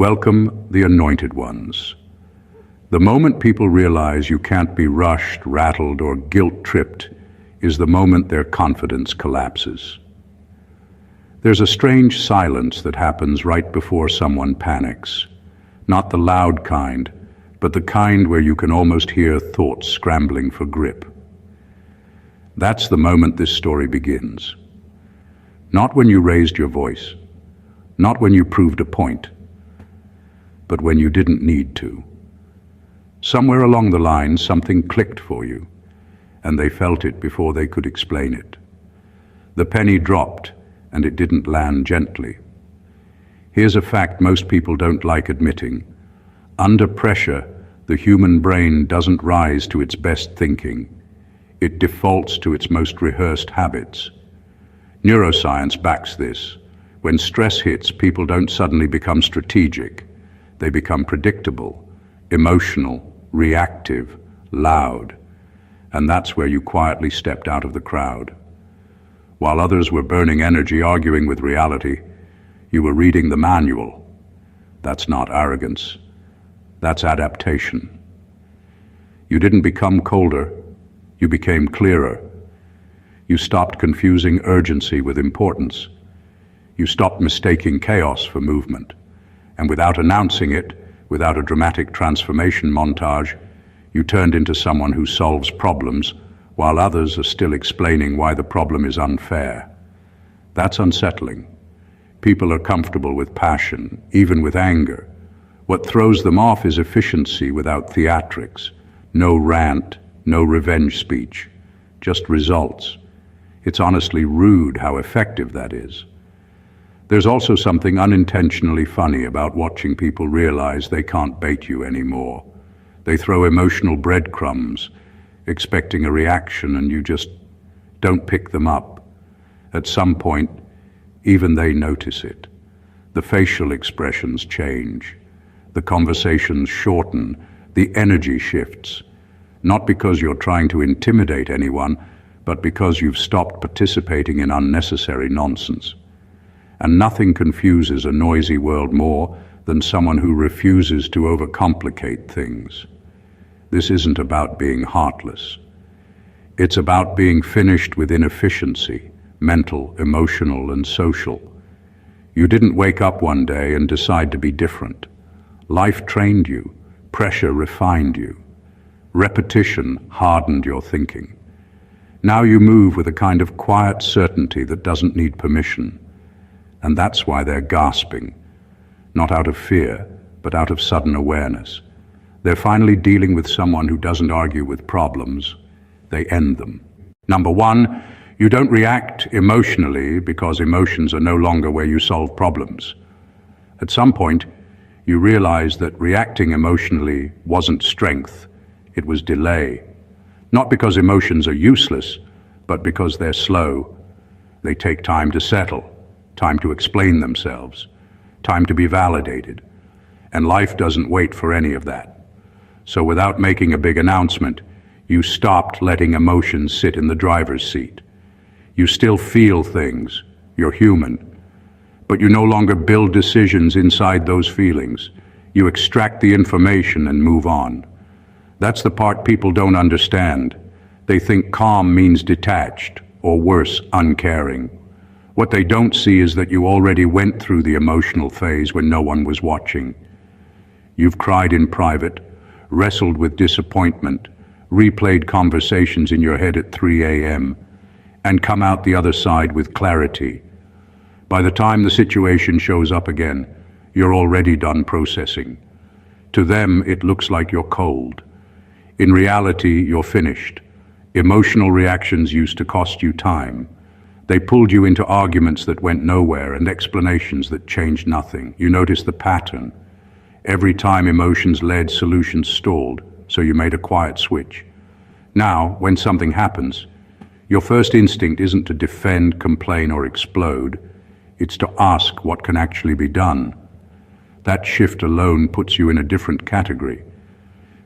Welcome the anointed ones. The moment people realize you can't be rushed, rattled, or guilt-tripped is the moment their confidence collapses. There's a strange silence that happens right before someone panics. Not the loud kind, but the kind where you can almost hear thoughts scrambling for grip. That's the moment this story begins. Not when you raised your voice, not when you proved a point, but when you didn't need to. Somewhere along the line, something clicked for you, and they felt it before they could explain it. The penny dropped, and it didn't land gently. Here's a fact most people don't like admitting. Under pressure, the human brain doesn't rise to its best thinking. It defaults to its most rehearsed habits. Neuroscience backs this. When stress hits, people don't suddenly become strategic. They become predictable, emotional, reactive, loud. And that's where you quietly stepped out of the crowd. While others were burning energy arguing with reality, you were reading the manual. That's not arrogance. That's adaptation. You didn't become colder. You became clearer. You stopped confusing urgency with importance. You stopped mistaking chaos for movement. And without announcing it, without a dramatic transformation montage, you turned into someone who solves problems while others are still explaining why the problem is unfair. That's unsettling. People are comfortable with passion, even with anger. What throws them off is efficiency without theatrics. No rant, no revenge speech, just results. It's honestly rude how effective that is. There's also something unintentionally funny about watching people realize they can't bait you anymore. They throw emotional breadcrumbs, expecting a reaction, and you just don't pick them up. At some point, even they notice it. The facial expressions change. The conversations shorten. The energy shifts. Not because you're trying to intimidate anyone, but because you've stopped participating in unnecessary nonsense. And nothing confuses a noisy world more than someone who refuses to overcomplicate things. This isn't about being heartless. It's about being finished with inefficiency, mental, emotional, and social. You didn't wake up one day and decide to be different. Life trained you. Pressure refined you. Repetition hardened your thinking. Now you move with a kind of quiet certainty that doesn't need permission. And that's why they're gasping. Not out of fear, but out of sudden awareness. They're finally dealing with someone who doesn't argue with problems. They end them. Number one, you don't react emotionally because emotions are no longer where you solve problems. At some point, you realize that reacting emotionally wasn't strength, it was delay. Not because emotions are useless, but because they're slow. They take time to settle, time to explain themselves, time to be validated. And life doesn't wait for any of that. So without making a big announcement, you stopped letting emotions sit in the driver's seat. You still feel things, you're human, but you no longer build decisions inside those feelings. You extract the information and move on. That's the part people don't understand. They think calm means detached, or worse, uncaring. What they don't see is that you already went through the emotional phase when no one was watching. You've cried in private, wrestled with disappointment, replayed conversations in your head at 3 a.m., and come out the other side with clarity. By the time the situation shows up again, you're already done processing. To them, it looks like you're cold. In reality, you're finished. Emotional reactions used to cost you time. They pulled you into arguments that went nowhere and explanations that changed nothing. You noticed the pattern. Every time emotions led, solutions stalled, so you made a quiet switch. Now, when something happens, your first instinct isn't to defend, complain, or explode. It's to ask what can actually be done. That shift alone puts you in a different category.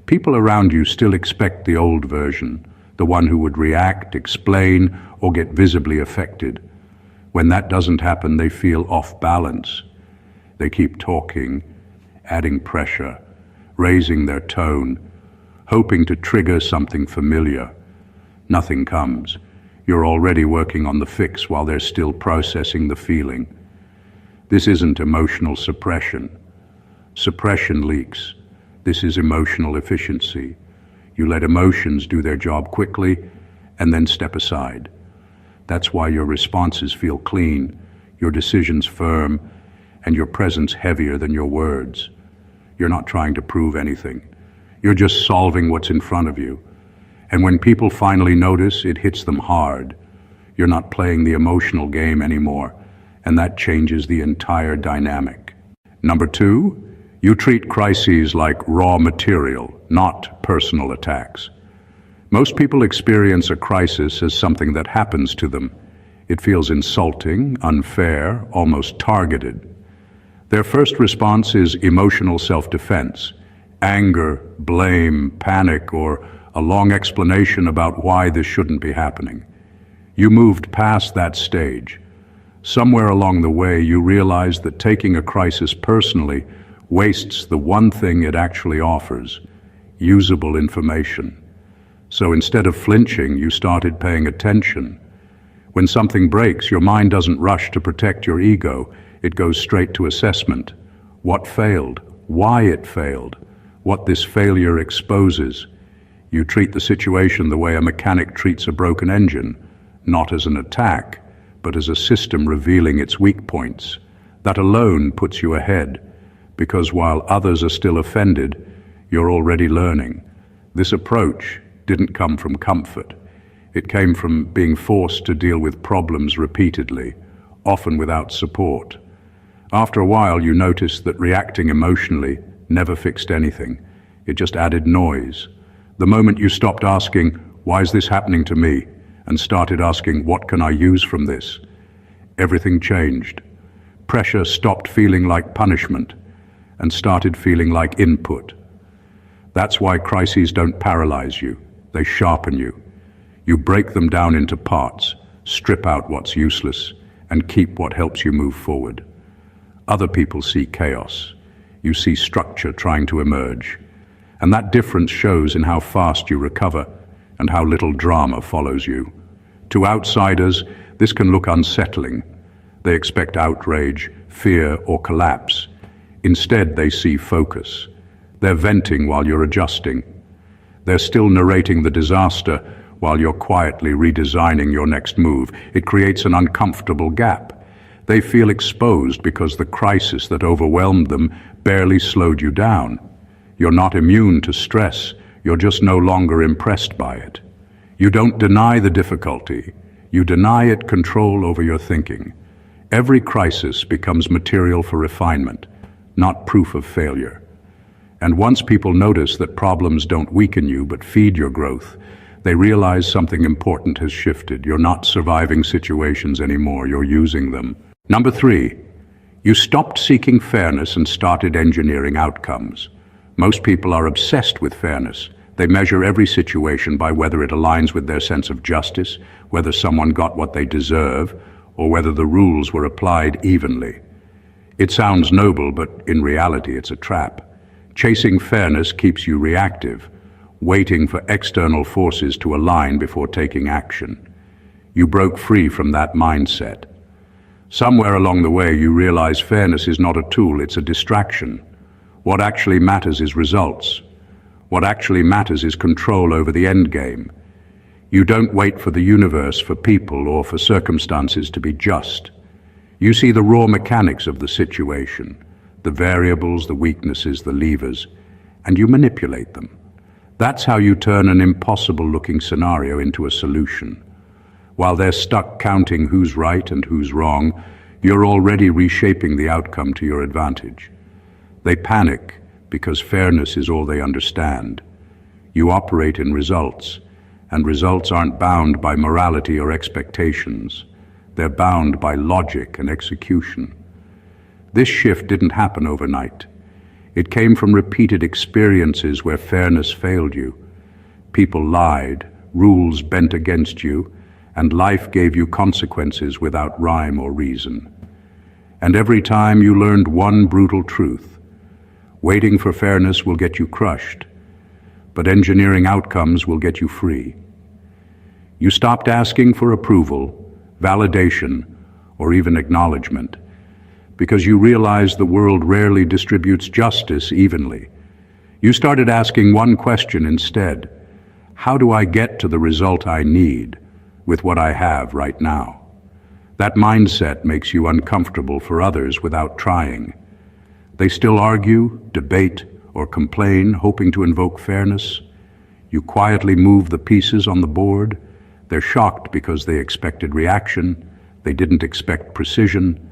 People around you still expect the old version, the one who would react, explain, or get visibly affected. When that doesn't happen, they feel off balance. They keep talking, adding pressure, raising their tone, hoping to trigger something familiar. Nothing comes. You're already working on the fix while they're still processing the feeling. This isn't emotional suppression. Suppression leaks. This is emotional efficiency. You let emotions do their job quickly and then step aside. That's why your responses feel clean, your decisions firm, and your presence heavier than your words. You're not trying to prove anything. You're just solving what's in front of you. And when people finally notice, it hits them hard. You're not playing the emotional game anymore, and that changes the entire dynamic. Number 2, you treat crises like raw material, not personal attacks. Most people experience a crisis as something that happens to them. It feels insulting, unfair, almost targeted. Their first response is emotional self-defense, anger, blame, panic, or a long explanation about why this shouldn't be happening. You moved past that stage. Somewhere along the way, you realized that taking a crisis personally wastes the one thing it actually offers: usable information. So instead of flinching, you started paying attention. When something breaks, your mind doesn't rush to protect your ego. It goes straight to assessment. What failed? Why it failed? What this failure exposes? You treat the situation the way a mechanic treats a broken engine, not as an attack, but as a system revealing its weak points. That alone puts you ahead, because while others are still offended, you're already learning. This approach didn't come from comfort. It came from being forced to deal with problems repeatedly, often without support. After a while, you noticed that reacting emotionally never fixed anything. It just added noise. The moment you stopped asking, "Why is this happening to me?" and started asking, "What can I use from this?" everything changed. Pressure stopped feeling like punishment and started feeling like input. That's why crises don't paralyze you. They sharpen you. You break them down into parts, strip out what's useless, and keep what helps you move forward. Other people see chaos. You see structure trying to emerge. And that difference shows in how fast you recover and how little drama follows you. To outsiders, this can look unsettling. They expect outrage, fear, or collapse. Instead, they see focus. They're venting while you're adjusting. They're still narrating the disaster while you're quietly redesigning your next move. It creates an uncomfortable gap. They feel exposed because the crisis that overwhelmed them barely slowed you down. You're not immune to stress. You're just no longer impressed by it. You don't deny the difficulty. You deny it control over your thinking. Every crisis becomes material for refinement, not proof of failure. And once people notice that problems don't weaken you but feed your growth, they realize something important has shifted. You're not surviving situations anymore, you're using them. Number 3, you stopped seeking fairness and started engineering outcomes. Most people are obsessed with fairness. They measure every situation by whether it aligns with their sense of justice, whether someone got what they deserve, or whether the rules were applied evenly. It sounds noble, but in reality it's a trap. Chasing fairness keeps you reactive, waiting for external forces to align before taking action. You broke free from that mindset. Somewhere along the way, you realize fairness is not a tool, it's a distraction. What actually matters is results. What actually matters is control over the end game. You don't wait for the universe, for people, or for circumstances to be just. You see the raw mechanics of the situation, the variables, the weaknesses, the levers, and you manipulate them. That's how you turn an impossible-looking scenario into a solution. While they're stuck counting who's right and who's wrong, you're already reshaping the outcome to your advantage. They panic because fairness is all they understand. You operate in results, and results aren't bound by morality or expectations. They're bound by logic and execution. This shift didn't happen overnight. It came from repeated experiences where fairness failed you. People lied, rules bent against you, and life gave you consequences without rhyme or reason. And every time you learned one brutal truth: Waiting for fairness will get you crushed, but engineering outcomes will get you free. You stopped asking for approval, validation, or even acknowledgement, because you realized the world rarely distributes justice evenly. You started asking one question instead: how do I get to the result I need with what I have right now? That mindset makes you uncomfortable for others without trying. They still argue, debate, or complain, hoping to invoke fairness. You quietly move the pieces on the board. They're shocked because they expected reaction. They didn't expect precision.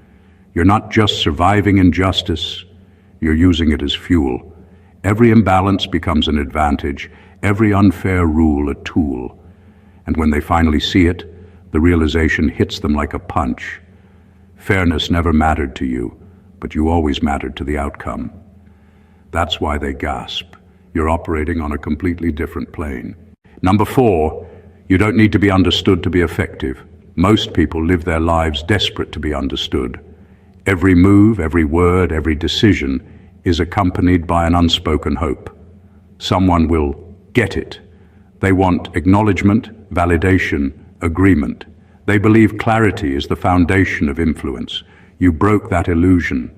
You're not just surviving injustice, you're using it as fuel. Every imbalance becomes an advantage, every unfair rule a tool. And when they finally see it, the realization hits them like a punch. Fairness never mattered to you, but you always mattered to the outcome. That's why they gasp. You're operating on a completely different plane. Number 4, you don't need to be understood to be effective. Most people live their lives desperate to be understood. Every move, every word, every decision is accompanied by an unspoken hope. Someone will get it. They want acknowledgement, validation, agreement. They believe clarity is the foundation of influence. You broke that illusion.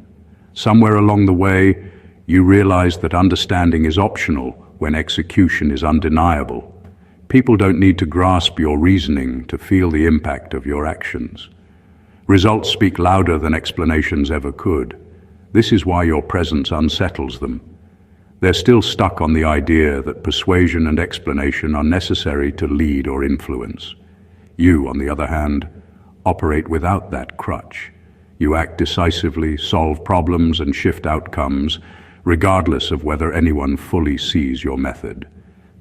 Somewhere along the way, you realized that understanding is optional when execution is undeniable. People don't need to grasp your reasoning to feel the impact of your actions. Results speak louder than explanations ever could. This is why your presence unsettles them. They're still stuck on the idea that persuasion and explanation are necessary to lead or influence. You, on the other hand, operate without that crutch. You act decisively, solve problems, and shift outcomes, regardless of whether anyone fully sees your method.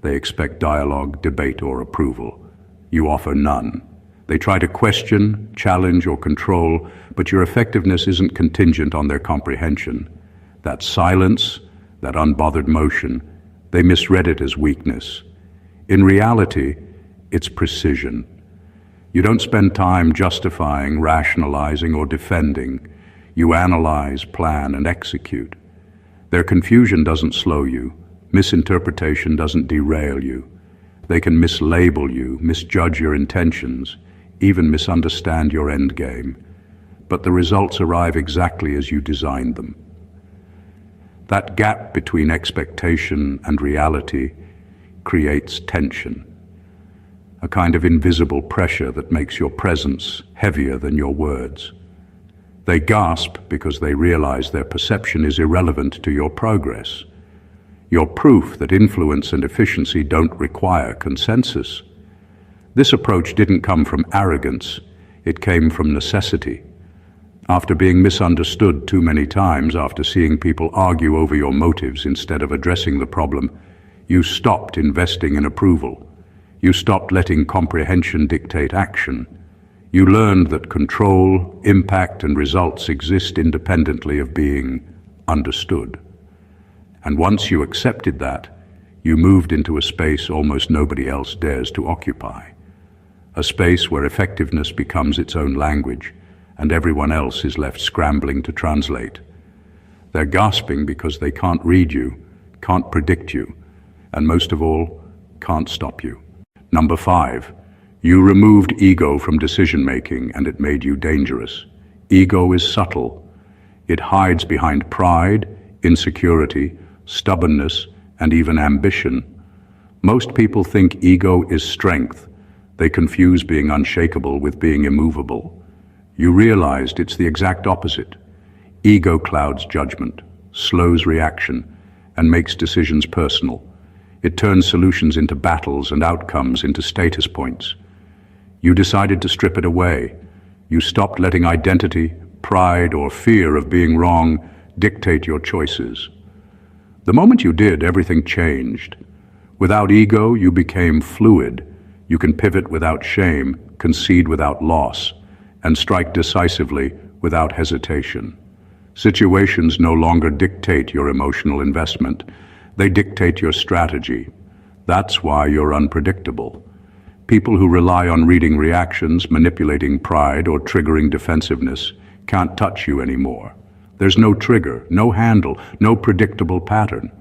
They expect dialogue, debate, or approval. You offer none. They try to question, challenge, or control, but your effectiveness isn't contingent on their comprehension. That silence, that unbothered motion, they misread it as weakness. In reality, it's precision. You don't spend time justifying, rationalizing, or defending. You analyze, plan, and execute. Their confusion doesn't slow you. Misinterpretation doesn't derail you. They can mislabel you, misjudge your intentions, even misunderstand your end game. But the results arrive exactly as you designed them. That gap between expectation and reality creates tension, a kind of invisible pressure that makes your presence heavier than your words. They gasp because they realize their perception is irrelevant to your progress. You're proof that influence and efficiency don't require consensus. This approach didn't come from arrogance, it came from necessity. After being misunderstood too many times, after seeing people argue over your motives instead of addressing the problem, you stopped investing in approval. You stopped letting comprehension dictate action. You learned that control, impact, and results exist independently of being understood. And once you accepted that, you moved into a space almost nobody else dares to occupy. A space where effectiveness becomes its own language, and everyone else is left scrambling to translate. They're gasping because they can't read you, can't predict you, and most of all, can't stop you. Number 5, you removed ego from decision-making, and it made you dangerous. Ego is subtle. It hides behind pride, insecurity, stubbornness, and even ambition. Most people think ego is strength. They confuse being unshakable with being immovable. You realized it's the exact opposite. Ego clouds judgment, slows reaction, and makes decisions personal. It turns solutions into battles and outcomes into status points. You decided to strip it away. You stopped letting identity, pride, or fear of being wrong dictate your choices. The moment you did, everything changed. Without ego, you became fluid. You can pivot without shame, concede without loss, and strike decisively without hesitation. Situations no longer dictate your emotional investment. They dictate your strategy. That's why you're unpredictable. People who rely on reading reactions, manipulating pride, or triggering defensiveness can't touch you anymore. There's no trigger, no handle, no predictable pattern.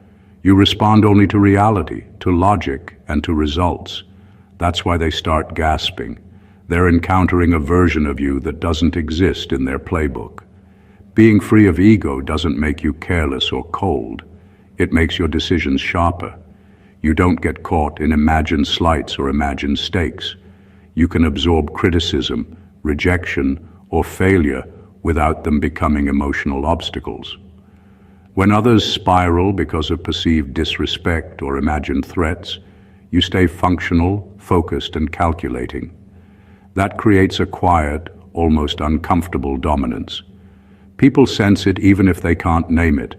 You respond only to reality, to logic, and to results. That's why they start gasping. They're encountering a version of you that doesn't exist in their playbook. Being free of ego doesn't make you careless or cold. It makes your decisions sharper. You don't get caught in imagined slights or imagined stakes. You can absorb criticism, rejection, or failure without them becoming emotional obstacles. When others spiral because of perceived disrespect or imagined threats, you stay functional, focused, and calculating. That creates a quiet, almost uncomfortable dominance. People sense it even if they can't name it.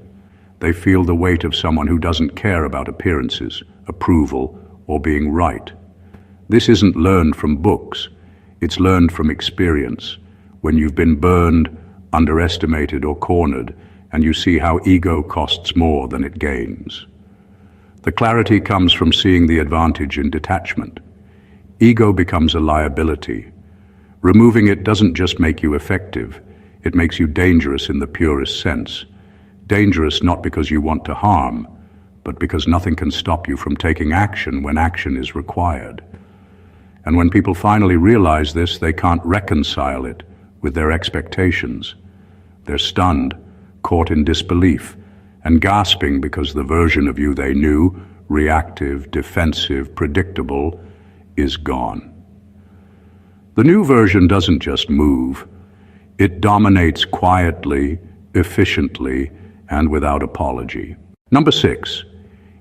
They feel the weight of someone who doesn't care about appearances, approval, or being right. This isn't learned from books. It's learned from experience. When you've been burned, underestimated, or cornered, and you see how ego costs more than it gains. The clarity comes from seeing the advantage in detachment. Ego becomes a liability. Removing it doesn't just make you effective, it makes you dangerous in the purest sense. Dangerous not because you want to harm, but because nothing can stop you from taking action when action is required. And when people finally realize this, they can't reconcile it with their expectations. They're stunned, caught in disbelief, and gasping because the version of you they knew, reactive, defensive, predictable, is gone. The new version doesn't just move. It dominates quietly, efficiently, and without apology. Number 6,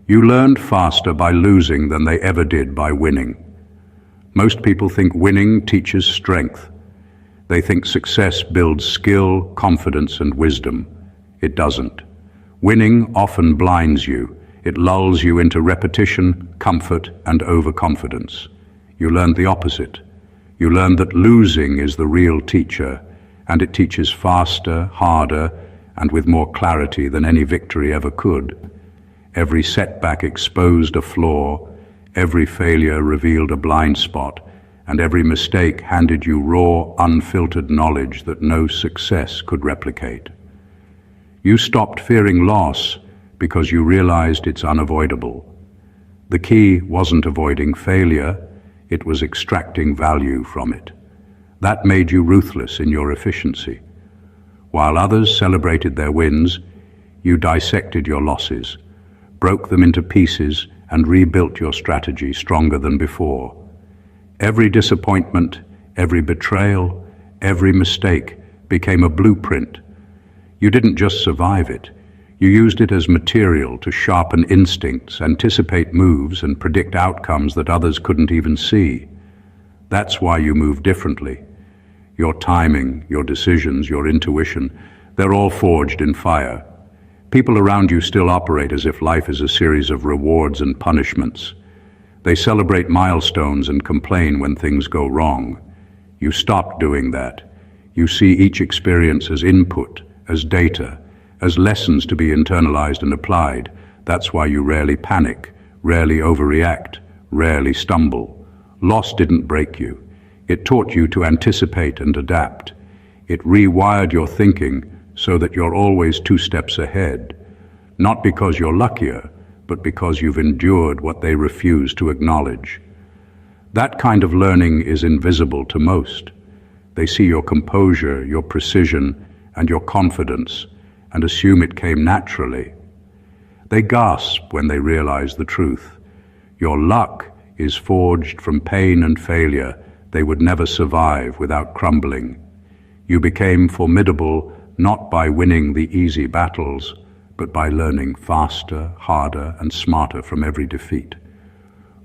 you learned faster by losing than they ever did by winning. Most people think winning teaches strength. They think success builds skill, confidence, and wisdom. It doesn't. Winning often blinds you. It lulls you into repetition, comfort, and overconfidence. You learn the opposite. You learn that losing is the real teacher, and it teaches faster, harder, and with more clarity than any victory ever could. Every setback exposed a flaw, every failure revealed a blind spot, and every mistake handed you raw, unfiltered knowledge that no success could replicate. You stopped fearing loss because you realized it's unavoidable. The key wasn't avoiding failure, it was extracting value from it. That made you ruthless in your efficiency. While others celebrated their wins, you dissected your losses, broke them into pieces, and rebuilt your strategy stronger than before. Every disappointment, every betrayal, every mistake became a blueprint. You didn't just survive it. You used it as material to sharpen instincts, anticipate moves, and predict outcomes that others couldn't even see. That's why you move differently. Your timing, your decisions, your intuition, they're all forged in fire. People around you still operate as if life is a series of rewards and punishments. They celebrate milestones and complain when things go wrong. You stopped doing that. You see each experience as input, as data, as lessons to be internalized and applied. That's why you rarely panic, rarely overreact, rarely stumble. Loss didn't break you. It taught you to anticipate and adapt. It rewired your thinking so that you're always 2 steps ahead, not because you're luckier, but because you've endured what they refuse to acknowledge. That kind of learning is invisible to most. They see your composure, your precision, and your confidence, and assume it came naturally. They gasp when they realize the truth. Your luck is forged from pain and failure they would never survive without crumbling. You became formidable not by winning the easy battles, but by learning faster, harder, and smarter from every defeat.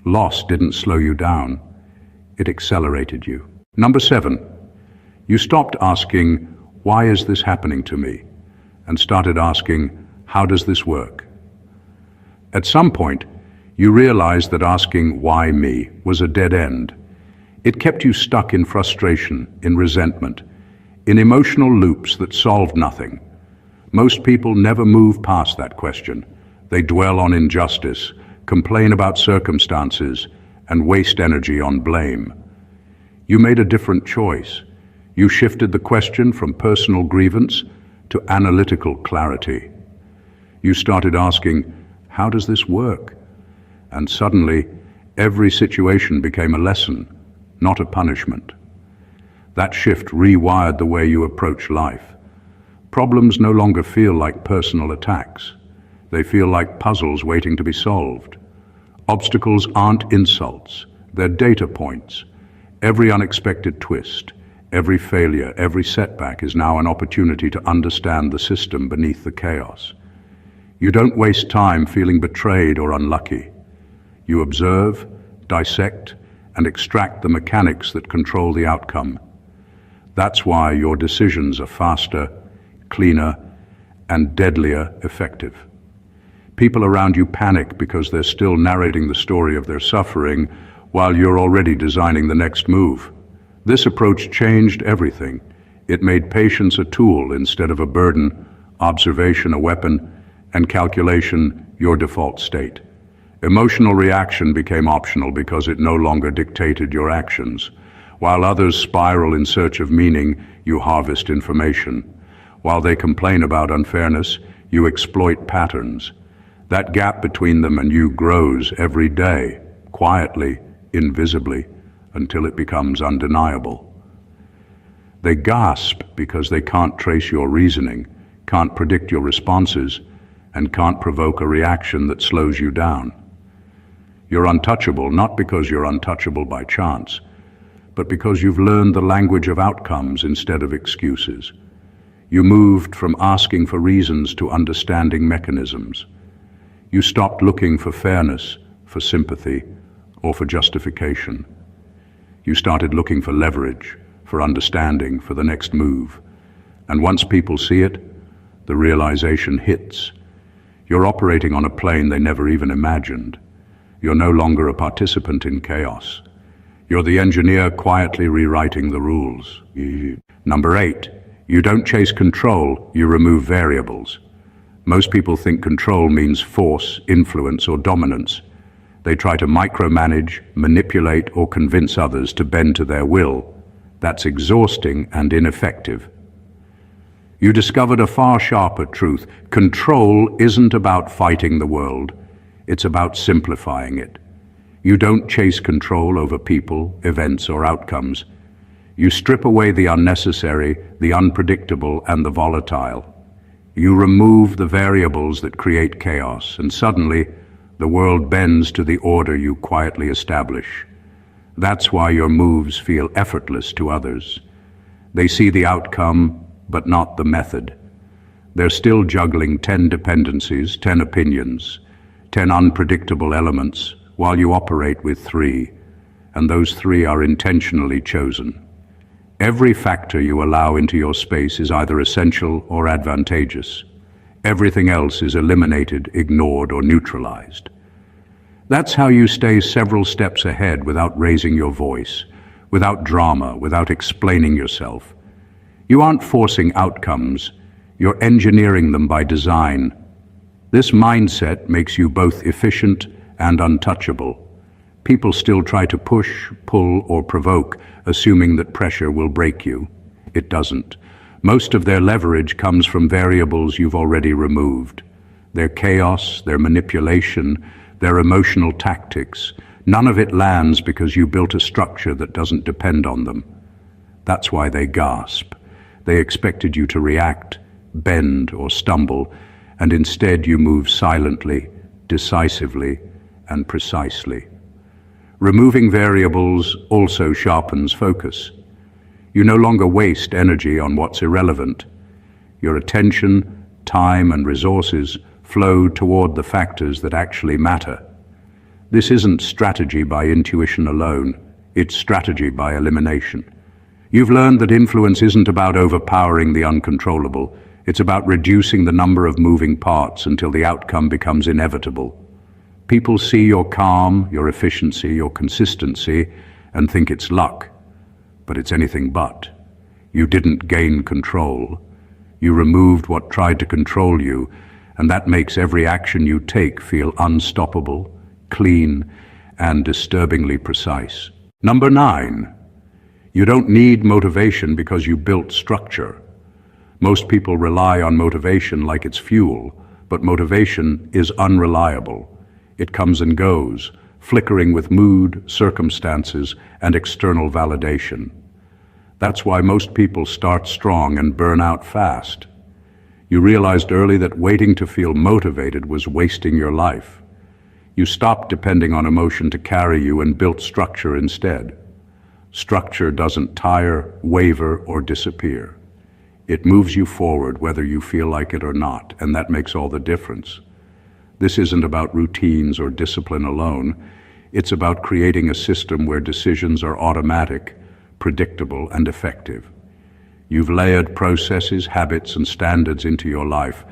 Loss didn't slow you down, it accelerated you. Number 7, you stopped asking, "Why is this happening to me?" and started asking, "How does this work?" At some point, you realized that asking, "Why me?" was a dead end. It kept you stuck in frustration, in resentment, in emotional loops that solved nothing. Most people never move past that question. They dwell on injustice, complain about circumstances, and waste energy on blame. You made a different choice. You shifted the question from personal grievance to analytical clarity. You started asking, how does this work? And suddenly, every situation became a lesson, not a punishment. That shift rewired the way you approach life. Problems no longer feel like personal attacks. They feel like puzzles waiting to be solved. Obstacles aren't insults, they're data points. Every unexpected twist, every failure, every setback is now an opportunity to understand the system beneath the chaos. You don't waste time feeling betrayed or unlucky. You observe, dissect, and extract the mechanics that control the outcome. That's why your decisions are faster, cleaner, and deadlier effective. People around you panic because they're still narrating the story of their suffering while you're already designing the next move. This approach changed everything. It made patience a tool instead of a burden, observation a weapon, and calculation your default state. Emotional reaction became optional because it no longer dictated your actions. While others spiral in search of meaning, you harvest information. While they complain about unfairness, you exploit patterns. That gap between them and you grows every day, quietly, invisibly, until it becomes undeniable. They gasp because they can't trace your reasoning, can't predict your responses, and can't provoke a reaction that slows you down. You're untouchable not because you're untouchable by chance, but because you've learned the language of outcomes instead of excuses. You moved from asking for reasons to understanding mechanisms. You stopped looking for fairness, for sympathy, or for justification. You started looking for leverage, for understanding, for the next move. And once people see it, the realization hits. You're operating on a plane they never even imagined. You're no longer a participant in chaos. You're the engineer quietly rewriting the rules. Number 8, you don't chase control, you remove variables. Most people think control means force, influence, or dominance. They try to micromanage, manipulate, or convince others to bend to their will. That's exhausting and ineffective. You discovered a far sharper truth. Control isn't about fighting the world. It's about simplifying it. You don't chase control over people, events, or outcomes. You strip away the unnecessary, the unpredictable, and the volatile. You remove the variables that create chaos, and suddenly, the world bends to the order you quietly establish. That's why your moves feel effortless to others. They see the outcome, but not the method. They're still juggling 10 dependencies, 10 opinions, 10 unpredictable elements, while you operate with 3, and those 3 are intentionally chosen. Every factor you allow into your space is either essential or advantageous. Everything else is eliminated, ignored, or neutralized. That's how you stay several steps ahead without raising your voice, without drama, without explaining yourself. You aren't forcing outcomes, you're engineering them by design. This mindset makes you both efficient and untouchable. People still try to push, pull, or provoke, assuming that pressure will break you. It doesn't. Most of their leverage comes from variables you've already removed. Their chaos, their manipulation, their emotional tactics. None of it lands because you built a structure that doesn't depend on them. That's why they gasp. They expected you to react, bend, or stumble, and instead you move silently, decisively, and precisely. Removing variables also sharpens focus. You no longer waste energy on what's irrelevant. Your attention, time, and resources flow toward the factors that actually matter. This isn't strategy by intuition alone, it's strategy by elimination. You've learned that influence isn't about overpowering the uncontrollable, it's about reducing the number of moving parts until the outcome becomes inevitable. People see your calm, your efficiency, your consistency, and think it's luck. But it's anything but. You didn't gain control. You removed what tried to control you, and that makes every action you take feel unstoppable, clean, and disturbingly precise. Number 9, you don't need motivation because you built structure. Most people rely on motivation like it's fuel, but motivation is unreliable. It comes and goes, flickering with mood, circumstances, and external validation. That's why most people start strong and burn out fast. You realized early that waiting to feel motivated was wasting your life. You stopped depending on emotion to carry you and built structure instead. Structure doesn't tire, waver, or disappear. It moves you forward whether you feel like it or not, and that makes all the difference. This isn't about routines or discipline alone. It's about creating a system where decisions are automatic, predictable, and effective. You've layered processes, habits, and standards into your life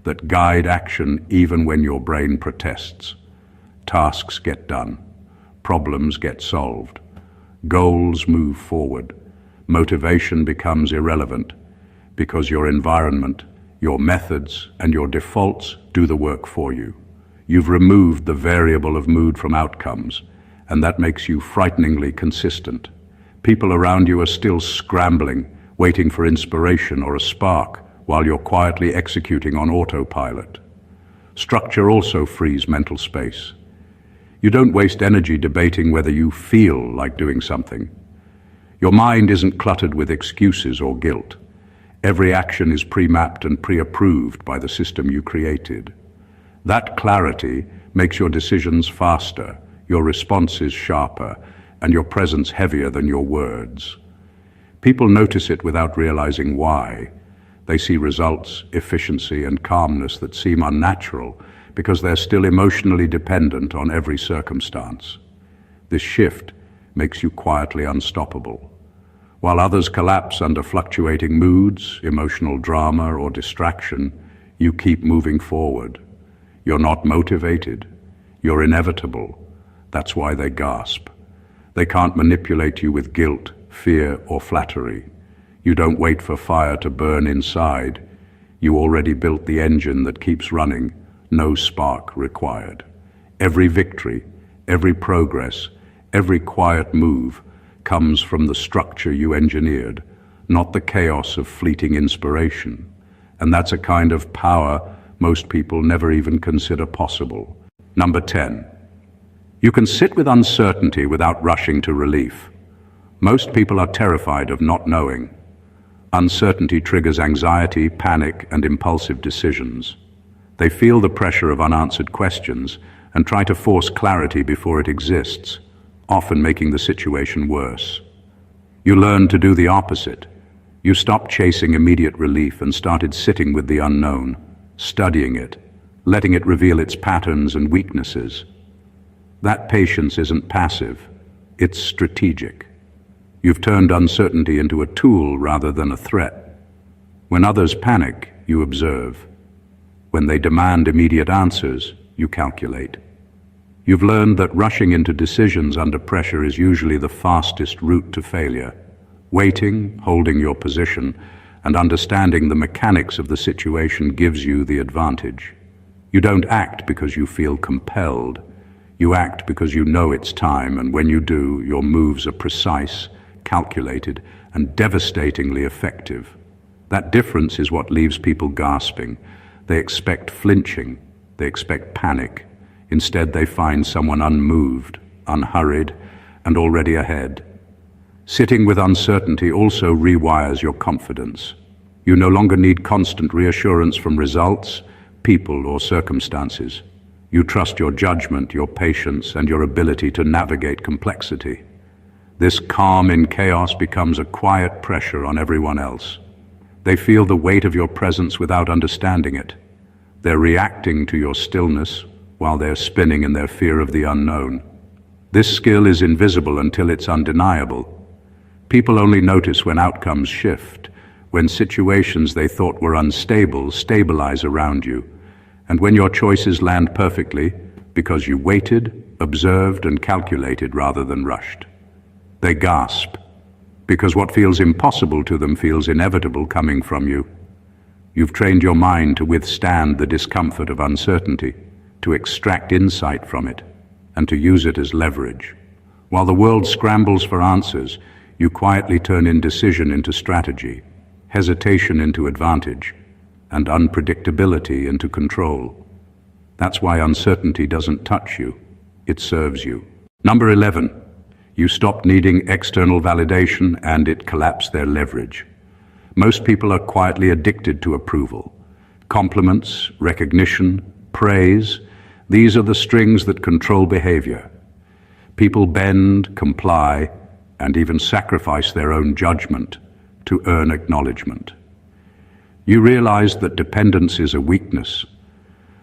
that guide action even when your brain protests. Tasks get done. Problems get solved. Goals move forward. Motivation becomes irrelevant because your environment, your methods, and your defaults do the work for you. You've removed the variable of mood from outcomes, and that makes you frighteningly consistent. People around you are still scrambling, waiting for inspiration or a spark, while you're quietly executing on autopilot. Structure also frees mental space. You don't waste energy debating whether you feel like doing something. Your mind isn't cluttered with excuses or guilt. Every action is pre-mapped and pre-approved by the system you created. That clarity makes your decisions faster, your responses sharper, and your presence heavier than your words. People notice it without realizing why. They see results, efficiency, and calmness that seem unnatural because they're still emotionally dependent on every circumstance. This shift makes you quietly unstoppable. While others collapse under fluctuating moods, emotional drama, or distraction, you keep moving forward. You're not motivated. You're inevitable. That's why they gasp. They can't manipulate you with guilt, fear, or flattery. You don't wait for fire to burn inside. You already built the engine that keeps running, no spark required. Every victory, every progress, every quiet move comes from the structure you engineered, not the chaos of fleeting inspiration. And that's a kind of power most people never even consider possible. Number 10. You can sit with uncertainty without rushing to relief. Most people are terrified of not knowing. Uncertainty triggers anxiety, panic, and impulsive decisions. They feel the pressure of unanswered questions and try to force clarity before it exists, often making the situation worse. You learn to do the opposite. You stopped chasing immediate relief and started sitting with the unknown, studying it, letting it reveal its patterns and weaknesses. That patience isn't passive, it's strategic. You've turned uncertainty into a tool rather than a threat. When others panic, you observe. When they demand immediate answers, you calculate. You've learned that rushing into decisions under pressure is usually the fastest route to failure. Waiting, holding your position, and understanding the mechanics of the situation gives you the advantage. You don't act because you feel compelled. You act because you know it's time, and when you do, your moves are precise, calculated, and devastatingly effective. That difference is what leaves people gasping. They expect flinching. They expect panic. Instead, they find someone unmoved, unhurried, and already ahead. Sitting with uncertainty also rewires your confidence. You no longer need constant reassurance from results, people, or circumstances. You trust your judgment, your patience, and your ability to navigate complexity. This calm in chaos becomes a quiet pressure on everyone else. They feel the weight of your presence without understanding it. They're reacting to your stillness while they're spinning in their fear of the unknown. This skill is invisible until it's undeniable. People only notice when outcomes shift, when situations they thought were unstable stabilize around you, and when your choices land perfectly because you waited, observed, and calculated rather than rushed. They gasp because what feels impossible to them feels inevitable coming from you. You've trained your mind to withstand the discomfort of uncertainty, to extract insight from it, and to use it as leverage. While the world scrambles for answers, you quietly turn indecision into strategy. hesitation into advantage, and unpredictability into control. That's why uncertainty doesn't touch you, it serves you. Number 11, you stopped needing external validation and it collapsed their leverage. Most people are quietly addicted to approval. Compliments, recognition, praise, these are the strings that control behavior. People bend, comply, and even sacrifice their own judgment to earn acknowledgement. You realize that dependence is a weakness.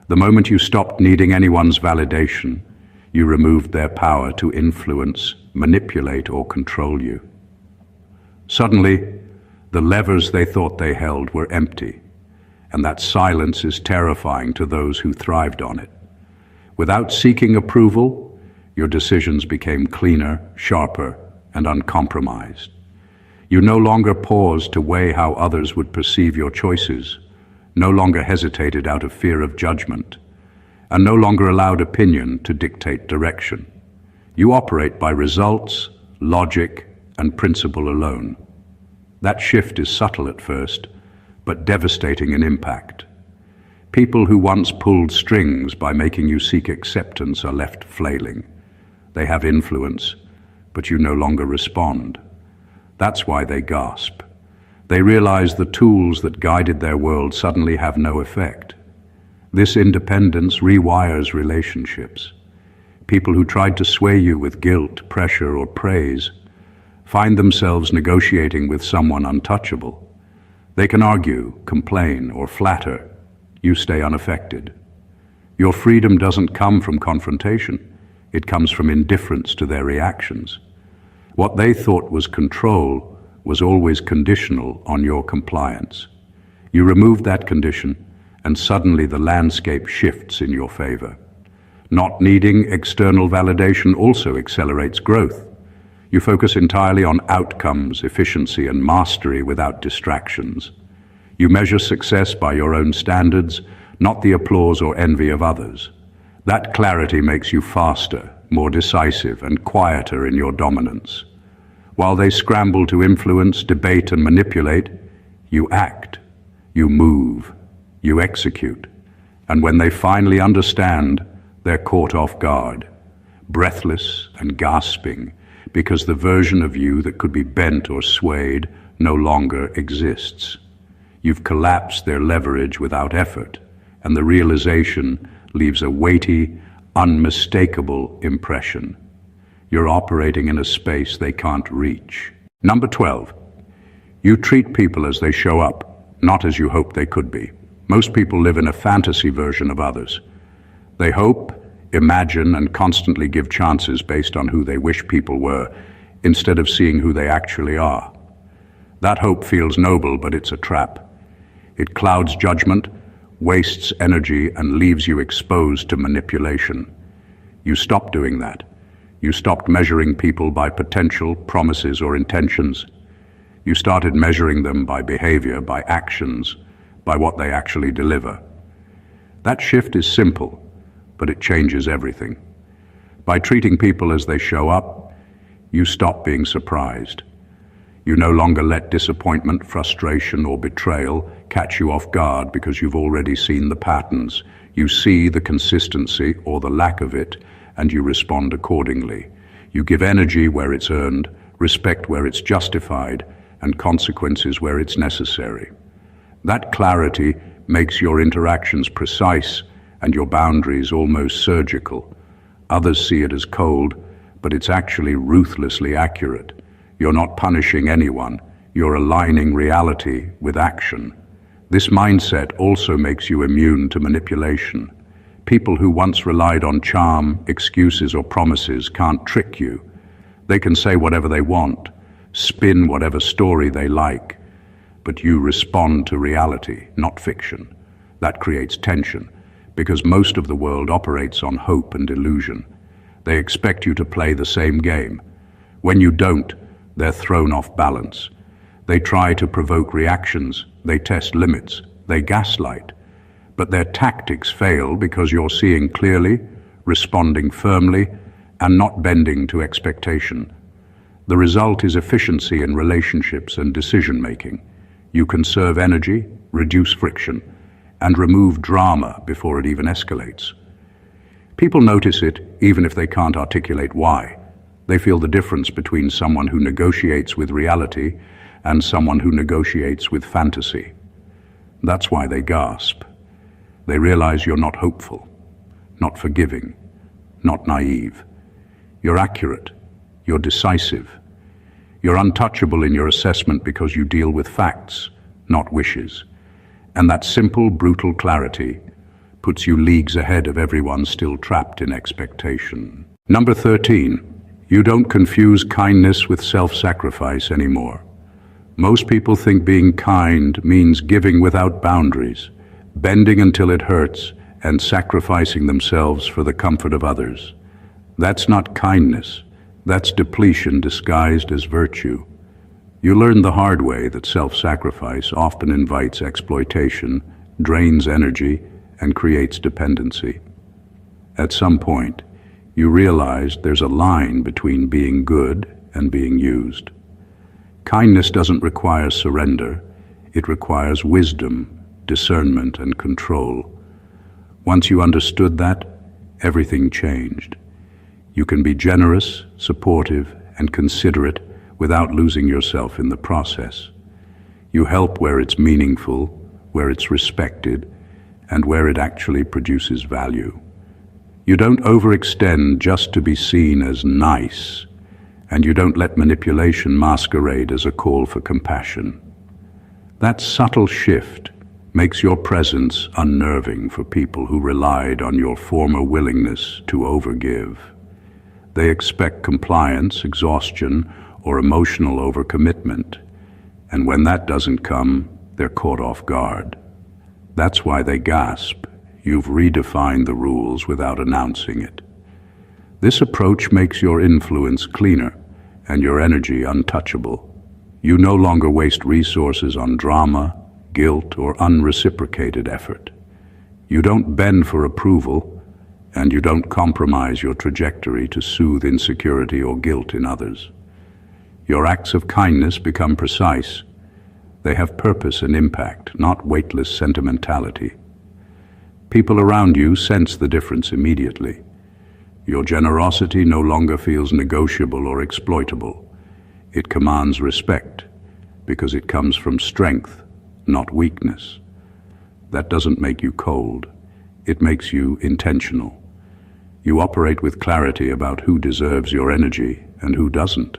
The moment you stopped needing anyone's validation, you removed their power to influence, manipulate, or control you. Suddenly, the levers they thought they held were empty, and that silence is terrifying to those who thrived on it. Without seeking approval, your decisions became cleaner, sharper, and uncompromised. You no longer paused to weigh how others would perceive your choices, no longer hesitated out of fear of judgment, and no longer allowed opinion to dictate direction. You operate by results, logic, and principle alone. That shift is subtle at first, but devastating in impact. People who once pulled strings by making you seek acceptance are left flailing. They have influence, but you no longer respond. That's why they gasp. They realize the tools that guided their world suddenly have no effect. This independence rewires relationships. People who tried to sway you with guilt, pressure, or praise find themselves negotiating with someone untouchable. They can argue, complain, or flatter. You stay unaffected. Your freedom doesn't come from confrontation. It comes from indifference to their reactions. What they thought was control was always conditional on your compliance. You remove that condition, and suddenly the landscape shifts in your favor. Not needing external validation also accelerates growth. You focus entirely on outcomes, efficiency, and mastery without distractions. You measure success by your own standards, not the applause or envy of others. That clarity makes you faster, more decisive, and quieter in your dominance. While they scramble to influence, debate, and manipulate, you act, you move, you execute. And when they finally understand, they're caught off guard, breathless and gasping, because the version of you that could be bent or swayed no longer exists. You've collapsed their leverage without effort, and the realization leaves a weighty, unmistakable impression. You're operating in a space they can't reach. Number 12, you treat people as they show up, not as you hope they could be. Most people live in a fantasy version of others. They hope, imagine, and constantly give chances based on who they wish people were, instead of seeing who they actually are. That hope feels noble, but it's a trap. It clouds judgment, wastes energy, and leaves you exposed to manipulation. You stopped doing that. You stopped measuring people by potential, promises, or intentions. You started measuring them by behavior, by actions, by what they actually deliver. That shift is simple, but it changes everything. By treating people as they show up, you stop being surprised. You no longer let disappointment, frustration, or betrayal catch you off guard because you've already seen the patterns. You see the consistency or the lack of it, and you respond accordingly. You give energy where it's earned, respect where it's justified, and consequences where it's necessary. That clarity makes your interactions precise and your boundaries almost surgical. Others see it as cold, but it's actually ruthlessly accurate. You're not punishing anyone, you're aligning reality with action. This mindset also makes you immune to manipulation. People who once relied on charm, excuses, or promises can't trick you. They can say whatever they want, spin whatever story they like, but you respond to reality, not fiction. That creates tension, because most of the world operates on hope and illusion. They expect you to play the same game. When you don't, they're thrown off balance. They try to provoke reactions, they test limits, they gaslight. But their tactics fail because you're seeing clearly, responding firmly, and not bending to expectation. The result is efficiency in relationships and decision-making. You conserve energy, reduce friction, and remove drama before it even escalates. People notice it even if they can't articulate why. They feel the difference between someone who negotiates with reality and someone who negotiates with fantasy. That's why they gasp. They realize you're not hopeful, not forgiving, not naive. You're accurate, you're decisive. You're untouchable in your assessment because you deal with facts, not wishes. And that simple, brutal clarity puts you leagues ahead of everyone still trapped in expectation. Number 13, you don't confuse kindness with self-sacrifice anymore. Most people think being kind means giving without boundaries, bending until it hurts, and sacrificing themselves for the comfort of others. That's not kindness. That's depletion disguised as virtue. You learn the hard way that self-sacrifice often invites exploitation, drains energy, and creates dependency. At some point, you realize there's a line between being good and being used. Kindness doesn't require surrender. It requires wisdom, discernment, and control. Once you understood that, everything changed. You can be generous, supportive, and considerate without losing yourself in the process. You help where it's meaningful, where it's respected, and where it actually produces value. You don't overextend just to be seen as nice, and you don't let manipulation masquerade as a call for compassion. That subtle shift makes your presence unnerving for people who relied on your former willingness to overgive. They expect compliance, exhaustion, or emotional overcommitment, and when that doesn't come, they're caught off guard. That's why they gasp. You've redefined the rules without announcing it. This approach makes your influence cleaner and your energy untouchable. You no longer waste resources on drama, guilt, or unreciprocated effort. You don't bend for approval, and you don't compromise your trajectory to soothe insecurity or guilt in others. Your acts of kindness become precise. They have purpose and impact, not weightless sentimentality. People around you sense the difference immediately. Your generosity no longer feels negotiable or exploitable. It commands respect because it comes from strength, not weakness. That doesn't make you cold. It makes you intentional. You operate with clarity about who deserves your energy and who doesn't,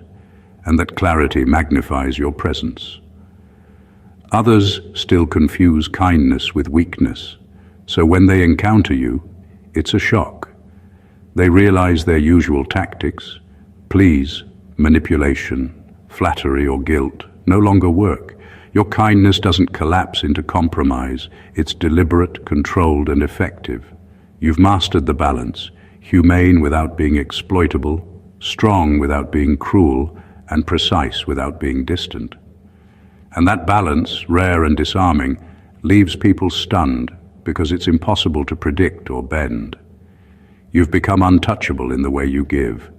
and that clarity magnifies your presence. Others still confuse kindness with weakness, so when they encounter you, it's a shock. They realize their usual tactics, please, manipulation, flattery, or guilt, no longer work. Your kindness doesn't collapse into compromise. It's deliberate, controlled, and effective. You've mastered the balance, humane without being exploitable, strong without being cruel, and precise without being distant. And that balance, rare and disarming, leaves people stunned because it's impossible to predict or bend. You've become untouchable in the way you give,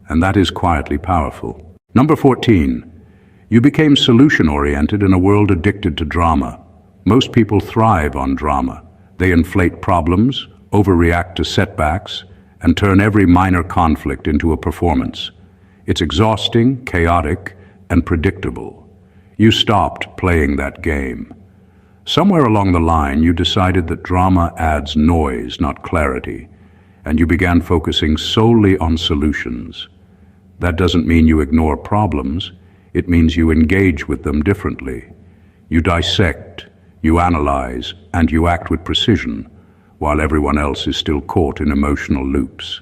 and that is quietly powerful. Number 14, you became solution-oriented in a world addicted to drama. Most people thrive on drama. They inflate problems, overreact to setbacks, and turn every minor conflict into a performance. It's exhausting, chaotic, and predictable. You stopped playing that game. Somewhere along the line, you decided that drama adds noise, not clarity, and you began focusing solely on solutions. That doesn't mean you ignore problems. It means you engage with them differently. You dissect, you analyze, and you act with precision, while everyone else is still caught in emotional loops.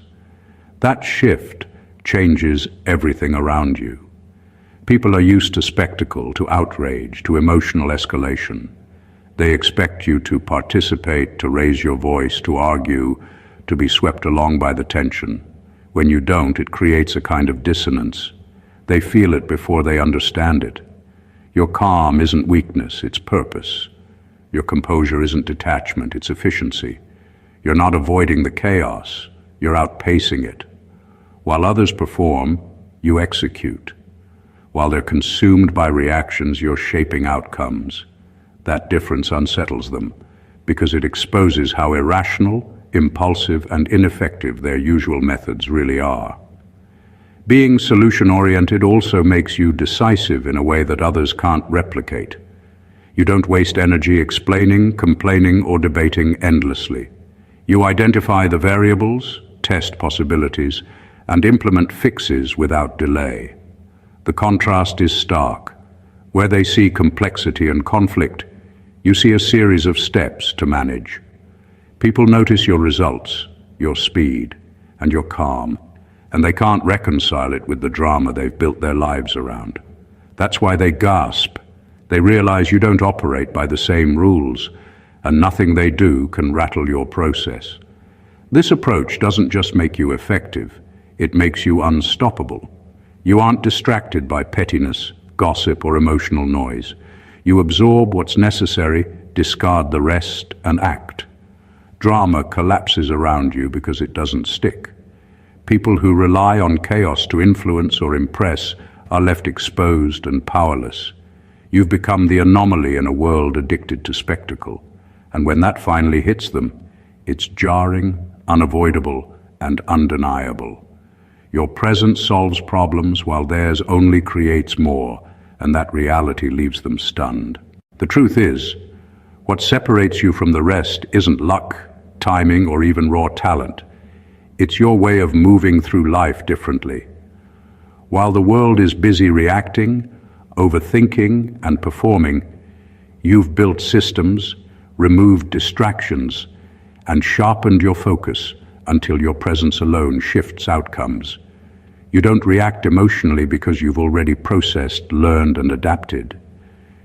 That shift changes everything around you. People are used to spectacle, to outrage, to emotional escalation. They expect you to participate, to raise your voice, to argue, to be swept along by the tension. When you don't, it creates a kind of dissonance. They feel it before they understand it. Your calm isn't weakness, it's purpose. Your composure isn't detachment, it's efficiency. You're not avoiding the chaos, you're outpacing it. While others perform, you execute. While they're consumed by reactions, you're shaping outcomes. That difference unsettles them, because it exposes how irrational, impulsive, and ineffective their usual methods really are. Being solution-oriented also makes you decisive in a way that others can't replicate. You don't waste energy explaining, complaining, or debating endlessly. You identify the variables, test possibilities, and implement fixes without delay. The contrast is stark. Where they see complexity and conflict, you see a series of steps to manage. People notice your results, your speed, and your calm, and they can't reconcile it with the drama they've built their lives around. That's why they gasp. They realize you don't operate by the same rules, and nothing they do can rattle your process. This approach doesn't just make you effective, it makes you unstoppable. You aren't distracted by pettiness, gossip, or emotional noise. You absorb what's necessary, discard the rest, and act. Drama collapses around you because it doesn't stick. People who rely on chaos to influence or impress are left exposed and powerless. You've become the anomaly in a world addicted to spectacle, and when that finally hits them, it's jarring, unavoidable, and undeniable. Your presence solves problems while theirs only creates more, and that reality leaves them stunned. The truth is, what separates you from the rest isn't luck, timing, or even raw talent. It's your way of moving through life differently. While the world is busy reacting, overthinking, and performing, you've built systems, removed distractions, and sharpened your focus until your presence alone shifts outcomes. You don't react emotionally because you've already processed, learned, and adapted.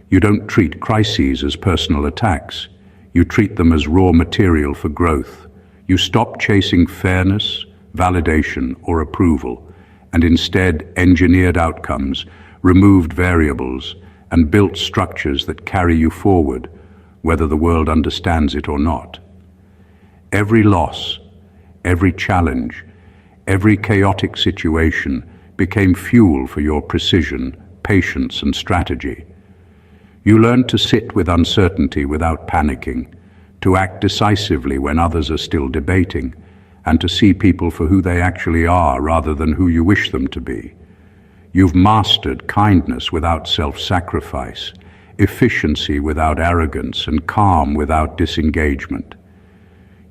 You don't treat crises as personal attacks. You treat them as raw material for growth. You stop chasing fairness, validation, or approval, and instead engineered outcomes, removed variables, and built structures that carry you forward, whether the world understands it or not. Every loss, every challenge, every chaotic situation became fuel for your precision, patience, and strategy. You learned to sit with uncertainty without panicking, to act decisively when others are still debating, and to see people for who they actually are rather than who you wish them to be. You've mastered kindness without self-sacrifice, efficiency without arrogance, and calm without disengagement.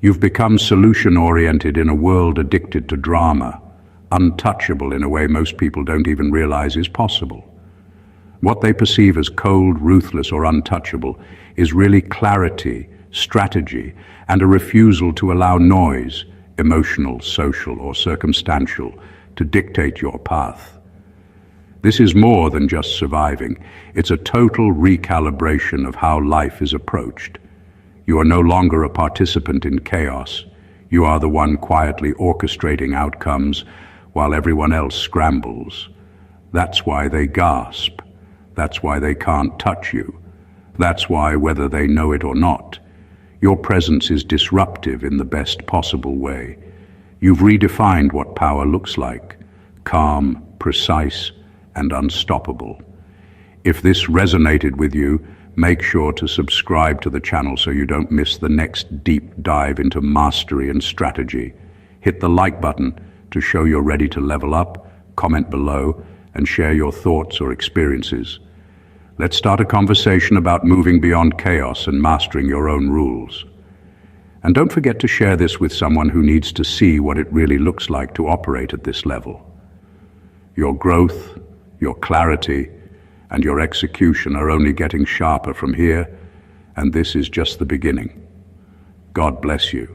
You've become solution-oriented in a world addicted to drama, untouchable in a way most people don't even realize is possible. What they perceive as cold, ruthless, or untouchable is really clarity, strategy, and a refusal to allow noise, emotional, social, or circumstantial, to dictate your path. This is more than just surviving. It's a total recalibration of how life is approached. You are no longer a participant in chaos. You are the one quietly orchestrating outcomes while everyone else scrambles. That's why they gasp. That's why they can't touch you. That's why, whether they know it or not, your presence is disruptive in the best possible way. You've redefined what power looks like: calm, precise, and unstoppable. If this resonated with you, make sure to subscribe to the channel so you don't miss the next deep dive into mastery and strategy. Hit the like button to show you're ready to level up, comment below, and share your thoughts or experiences. Let's start a conversation about moving beyond chaos and mastering your own rules. And don't forget to share this with someone who needs to see what it really looks like to operate at this level. Your growth, your clarity, and your execution are only getting sharper from here, and this is just the beginning. God bless you.